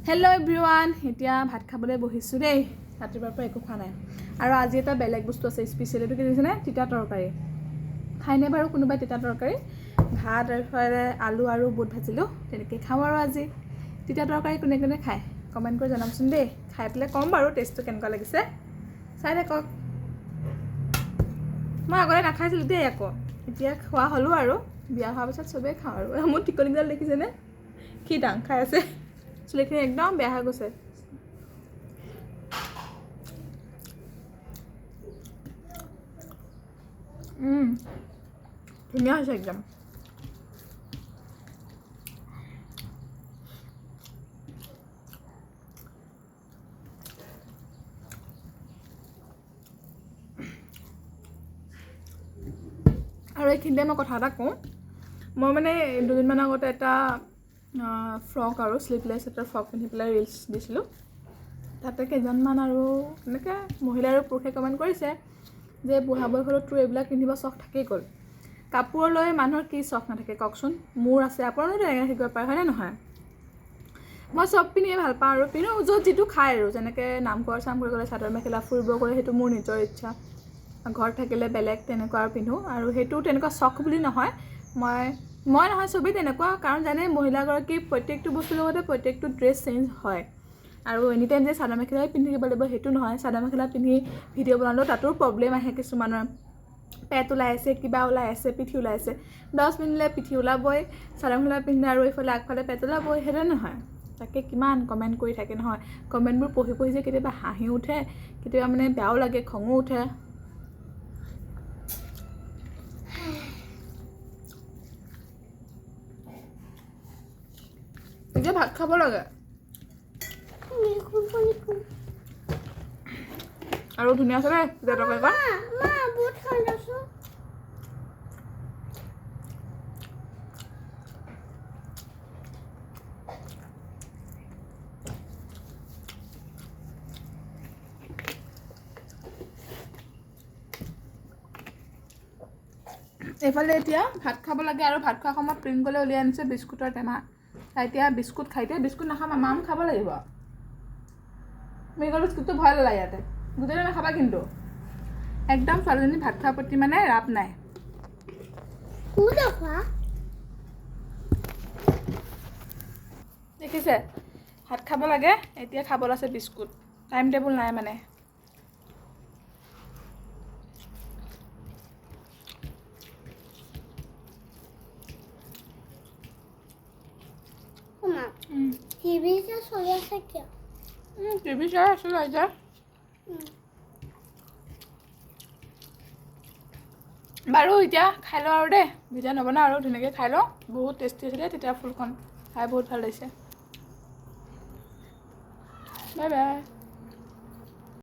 Hello' everyone, এতিয়া ভাত খাবলৈ বহিছোঁ দেই। ৰাতিপুৱাৰ পৰা একো খোৱা নাই আৰু আজি এটা বেলেগ বস্তু আছে স্পেচিয়েল। এইটো কি দিছেনে? তিতা তৰকাৰী। খাইনে বাৰু কোনোবাই তিতা তৰকাৰী? ভাত আৰু আলু আৰু বুট ভাজিলোঁ, তেনেকৈ খাওঁ আৰু আজি। তিতা তৰকাৰী কোনে কোনে খায় কমেণ্ট কৰি জনাবচোন দেই। খাই পেলাই ক'ম বাৰু টেষ্টটো কেনেকুৱা লাগিছে। চাই থাকক। মই আগতে নাখাইছিলোঁ দেই, আকৌ এতিয়া খোৱা হ'লোঁ আৰু বিয়া হোৱাৰ পিছত চবেই খাওঁ আৰু। মোৰ টিকনিডাল দেখিছেনে? কি ডাং খাই আছে। চুলিখিনি একদম বেয়া হৈ গৈছে। ধুনীয়া হৈছে একদম। আৰু এইখিনিতে মই কথা এটা কওঁ। মই মানে দুদিনমান আগতে এটা ফ্ৰক আৰু শ্লিভলেছ এটা ফ্ৰক পিন্ধি পেলাই ৰিলচ দিছিলোঁ। তাতে কেইজনমান আৰু এনেকৈ মহিলা আৰু পুৰুষে কমেণ্ট কৰিছে যে বুঢ়া বয়সতো তোৰ এইবিলাক পিন্ধিব চখ থাকেই গ'ল। কাপোৰলৈ মানুহৰ কি চখ নাথাকে কওকচোন? মোৰ আছে, আপোনালোকে তেনেকৈ শিকিব পাৰে, হয়নে নহয়? মই চব পিন্ধিয়ে ভাল পাওঁ আৰু পিন্ধো য'ত যিটো খায় আৰু। যেনেকৈ নামঘৰ চামঘৰ গ'লে চাদৰ মেখেলা, ফুৰিব গ'লে সেইটো মোৰ নিজৰ ইচ্ছা। ঘৰত থাকিলে বেলেগ তেনেকুৱা আৰু পিন্ধোঁ। আৰু সেইটো তেনেকুৱা চখ বুলি নহয়, মই নহয় চবেই তেনেকুৱা। কাৰণ জানে মহিলাগৰাকী প্ৰত্যেকটো বস্তুৰ লগতে প্ৰত্যেকটো ড্ৰেছ চেঞ্জ হয়। আৰু এনি টাইম যে চাদৰ মেখেলাই পিন্ধি থাকিব লাগিব সেইটো নহয়। চাদৰ মেখেলা পিন্ধি ভিডিঅ' বনালেও তাতো প্ৰব্লেম আহে কিছুমানৰ। পেট ওলাই আছে, কিবা ওলাই আছে, পিঠি ওলাই আছে। ব্লাউজ পিন্ধিলে পিঠি ওলাবই, চাদৰ মেখেলা পিন্ধিলে আৰু এইফালে আগফালে পেট ওলাবই, সেইটো নহয়। তাকে কিমান কমেণ্ট কৰি থাকে নহয়। কমেণ্টবোৰ পঢ়ি পঢ়ি যে কেতিয়াবা হাঁহি উঠে, কেতিয়াবা মানে বেয়াও লাগে, খঙো উঠে। এতিয়া ভাত খাব লাগে আৰু ধুনীয়া আছে দেই তিতা তৰকাৰীকণ। এইফালে এতিয়া ভাত খাব লাগে আৰু ভাত খোৱা সময়ত প্ৰিংকলে উলিয়াই আনিছে বিস্কুটৰ টেমা। এতিয়া বিস্কুট খাইতে বিস্কুট নাখাম, মাম খাব লাগিব। প্ৰিংকল বিস্কুটটো ভয় ল'লা ইয়াতে, গোটেইটো নাখাবা কিন্তু। একদম ছোৱালীজনী ভাত খোৱাৰ প্ৰতি মানে ৰাপ নাই। দেখিছে ভাত খাব লাগে, এতিয়া খাব লৈছে বিস্কুট। টাইম টেবুল নাই মানে। টিভি চলি আছে কিয়? টিভি চাই আছিলোঁ এতিয়া। বাৰু এতিয়া খাই লওঁ আৰু দেই, ভিডিঅ' নবনাওঁ আৰু ধুনীয়াকৈ খাই লওঁ। বহুত টেষ্টি আছিলে তেতিয়া ফুলখন খাই বহুত ভাল লাগিছে। Bye bye.